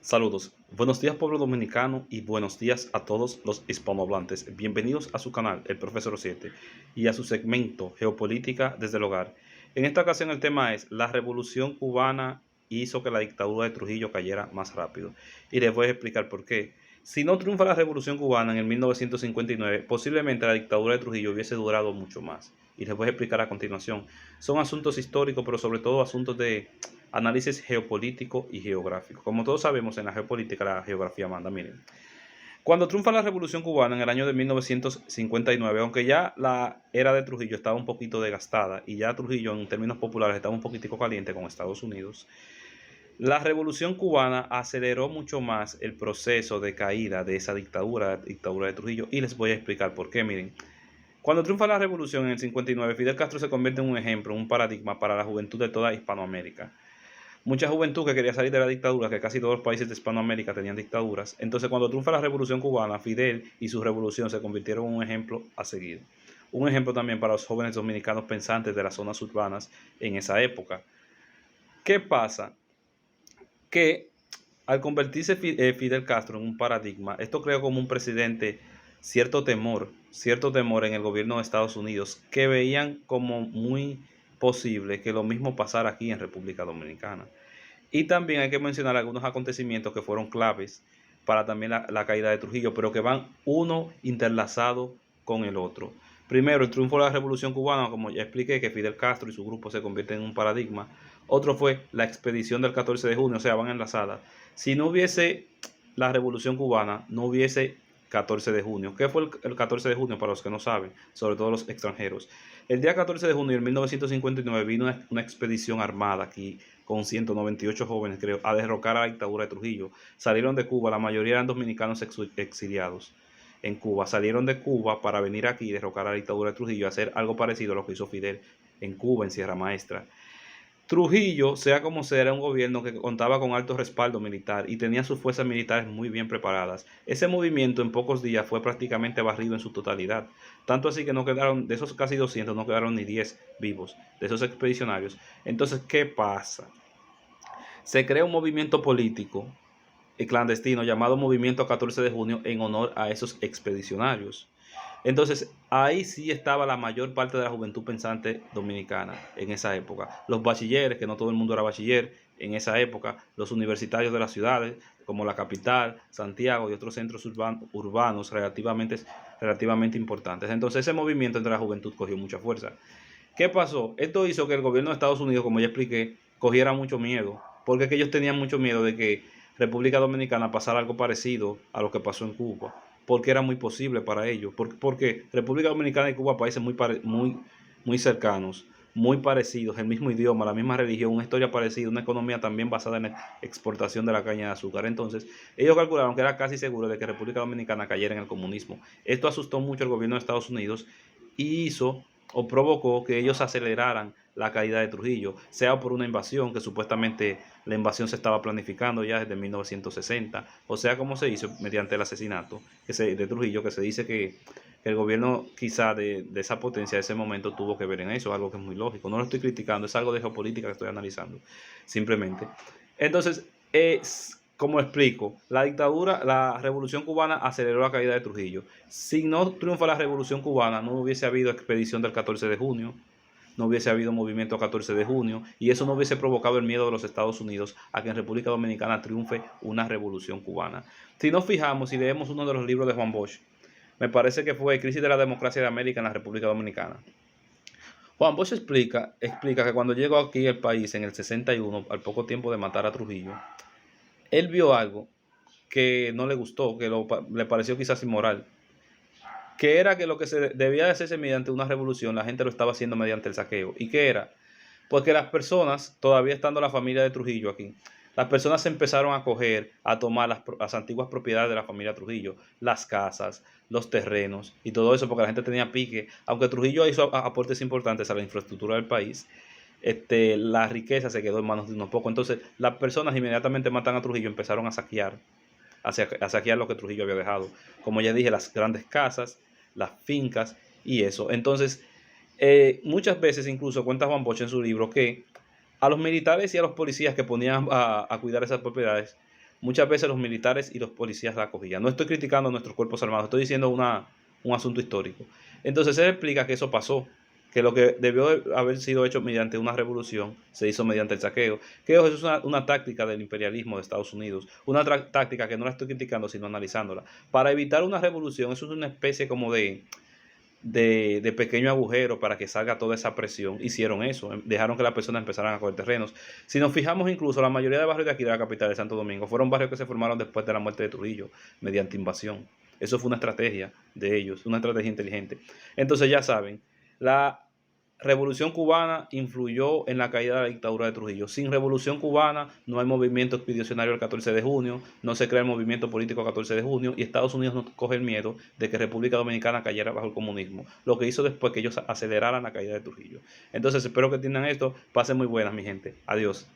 Saludos, buenos días pueblo dominicano y buenos días a todos los hispanohablantes. Bienvenidos a su canal, El Profesor 7, y a su segmento Geopolítica desde el Hogar. En esta ocasión el tema es la Revolución Cubana hizo que la dictadura de Trujillo cayera más rápido. Y les voy a explicar por qué. Si no triunfa la Revolución Cubana en el 1959, posiblemente la dictadura de Trujillo hubiese durado mucho más. Y les voy a explicar a continuación. Son asuntos históricos, pero sobre todo asuntos de análisis geopolítico y geográfico. Como todos sabemos, en la geopolítica la geografía manda. Miren, cuando triunfa la Revolución Cubana en el año de 1959, aunque ya la era de Trujillo estaba un poquito desgastada y ya Trujillo en términos populares estaba un poquitico caliente con Estados Unidos, la Revolución Cubana aceleró mucho más el proceso de caída de esa dictadura de Trujillo, y les voy a explicar por qué. Miren, cuando triunfa la revolución en el 59, Fidel Castro se convierte en un ejemplo, un paradigma para la juventud de toda Hispanoamérica. Mucha juventud que quería salir de la dictadura, que casi todos los países de Hispanoamérica tenían dictaduras. Entonces, cuando triunfa la Revolución Cubana, Fidel y su revolución se convirtieron en un ejemplo a seguir. Un ejemplo también para los jóvenes dominicanos pensantes de las zonas urbanas en esa época. ¿Qué pasa? Que al convertirse Fidel Castro en un paradigma, esto creó como un presidente cierto temor en el gobierno de Estados Unidos, que veían como muy posible que lo mismo pasara aquí en República Dominicana. Y también hay que mencionar algunos acontecimientos que fueron claves para también la caída de Trujillo, pero que van uno interlazado con el otro. Primero, el triunfo de la Revolución Cubana, como ya expliqué, que Fidel Castro y su grupo se convierten en un paradigma. Otro fue la expedición del 14 de junio, o sea, van enlazadas. Si no hubiese la Revolución Cubana, no hubiese 14 de junio. ¿Qué fue el 14 de junio para los que no saben? Sobre todo los extranjeros. El día 14 de junio de 1959 vino una expedición armada aquí con 198 jóvenes, creo, a derrocar a la dictadura de Trujillo. Salieron de Cuba, la mayoría eran dominicanos exiliados en Cuba. Salieron de Cuba para venir aquí y derrocar a la dictadura de Trujillo, hacer algo parecido a lo que hizo Fidel en Cuba, en Sierra Maestra. Trujillo, sea como sea, era un gobierno que contaba con alto respaldo militar y tenía sus fuerzas militares muy bien preparadas. Ese movimiento en pocos días fue prácticamente barrido en su totalidad. Tanto así que no quedaron, de esos casi 200, no quedaron ni 10 vivos, de esos expedicionarios. Entonces, ¿qué pasa? Se crea un movimiento político clandestino llamado Movimiento 14 de Junio en honor a esos expedicionarios. Entonces, ahí sí estaba la mayor parte de la juventud pensante dominicana en esa época. Los bachilleres, que no todo el mundo era bachiller en esa época, los universitarios de las ciudades, como la capital, Santiago y otros centros urbanos relativamente importantes. Entonces, ese movimiento entre la juventud cogió mucha fuerza. ¿Qué pasó? Esto hizo que el gobierno de Estados Unidos, como ya expliqué, cogiera mucho miedo, porque es que ellos tenían mucho miedo de que República Dominicana pasara algo parecido a lo que pasó en Cuba, porque era muy posible para ellos, porque República Dominicana y Cuba, países muy cercanos, muy parecidos, el mismo idioma, la misma religión, una historia parecida, una economía también basada en la exportación de la caña de azúcar. Entonces, ellos calcularon que era casi seguro de que República Dominicana cayera en el comunismo. Esto asustó mucho al gobierno de Estados Unidos y hizo o provocó que ellos aceleraran la caída de Trujillo, sea por una invasión, que supuestamente la invasión se estaba planificando ya desde 1960, o sea como se hizo mediante el asesinato de Trujillo, que se dice que el gobierno quizá de esa potencia de ese momento tuvo que ver en eso, algo que es muy lógico. No lo estoy criticando, es algo de geopolítica que estoy analizando, simplemente. Entonces, como explico, la revolución cubana aceleró la caída de Trujillo. Si no triunfa la revolución cubana, no hubiese habido expedición del 14 de junio, no hubiese habido movimiento 14 de junio, y eso no hubiese provocado el miedo de los Estados Unidos a que en República Dominicana triunfe una revolución cubana. Si nos fijamos y leemos uno de los libros de Juan Bosch, me parece que fue Crisis de la Democracia de América en la República Dominicana. Juan Bosch explica que cuando llegó aquí al país en el 61, al poco tiempo de matar a Trujillo, él vio algo que no le gustó, le pareció quizás inmoral, que era que lo que se debía de hacerse mediante una revolución, la gente lo estaba haciendo mediante el saqueo. ¿Y qué era? Porque las personas, todavía estando la familia de Trujillo aquí, las personas se empezaron a coger, a tomar las antiguas propiedades de la familia Trujillo, las casas, los terrenos y todo eso, porque la gente tenía pique. Aunque Trujillo hizo aportes importantes a la infraestructura del país, la riqueza se quedó en manos de unos pocos. Entonces, las personas inmediatamente matan a Trujillo, empezaron a saquear lo que Trujillo había dejado. Como ya dije, las grandes casas, las fincas y eso. Entonces, muchas veces incluso cuenta Juan Bosch en su libro que a los militares y a los policías que ponían a cuidar esas propiedades muchas veces los militares y los policías la cogían. No estoy criticando a nuestros cuerpos armados, estoy diciendo un asunto histórico. Entonces él explica que eso pasó, que lo que debió haber sido hecho mediante una revolución se hizo mediante el saqueo. Que eso es una táctica del imperialismo de Estados Unidos, una táctica que no la estoy criticando sino analizándola. Para evitar una revolución, eso es una especie como de pequeño agujero para que salga toda esa presión. Hicieron eso, dejaron que las personas empezaran a coger terrenos. Si nos fijamos incluso, la mayoría de barrios de aquí de la capital de Santo Domingo fueron barrios que se formaron después de la muerte de Trujillo, mediante invasión. Eso fue una estrategia de ellos, una estrategia inteligente. Entonces ya saben, la Revolución Cubana influyó en la caída de la dictadura de Trujillo. Sin Revolución Cubana no hay movimiento expedicionario el 14 de junio, no se crea el movimiento político el 14 de junio y Estados Unidos no coge el miedo de que República Dominicana cayera bajo el comunismo, lo que hizo después que ellos aceleraran la caída de Trujillo. Entonces espero que entiendan esto, pasen muy buenas mi gente, adiós.